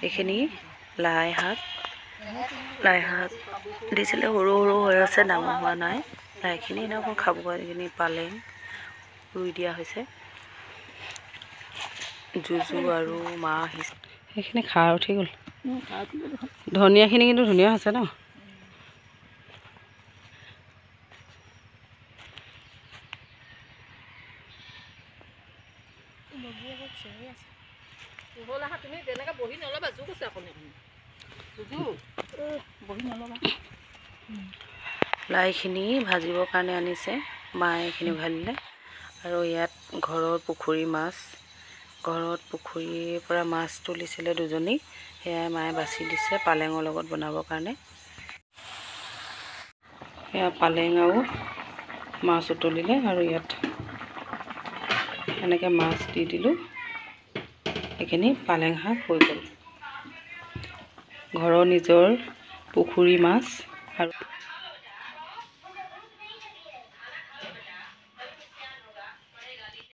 এইখিনি লাই শাক দিছিলে, সৰু সৰু হৈ আছে, ডাঙৰ হোৱা নাই। লাইখিনি এনেকৈ খাব পাৰে। এইখিনি পালেং ৰুই দিয়া হৈছে, জুজু আৰু মা আহিছে। সেইখিনি খাৰ উঠি গ'ল। ধনিয়াখিনি কিন্তু ধুনীয়া হৈছে ন। লাইখিনি ভাজিবৰ কাৰণে আনিছে, মায়ে এইখিনি ভাজিলে। আৰু ইয়াত ঘৰৰ পুখুৰী মাছ, ঘৰত পুখুৰীৰ পৰা মাছ তুলিছিলে দুজনী, সেয়াই মায়ে বাছি দিছে পালেঙৰ লগত বনাবৰ কাৰণে। সেয়া পালেং আৰু মাছ উতলিলে, আৰু ইয়াত এনেকৈ মাছ দি দিলোঁ। এইখিনি পালেং শাক হৈ গ'ল। ঘৰৰ নিজৰ পুখুৰী মাছ আৰু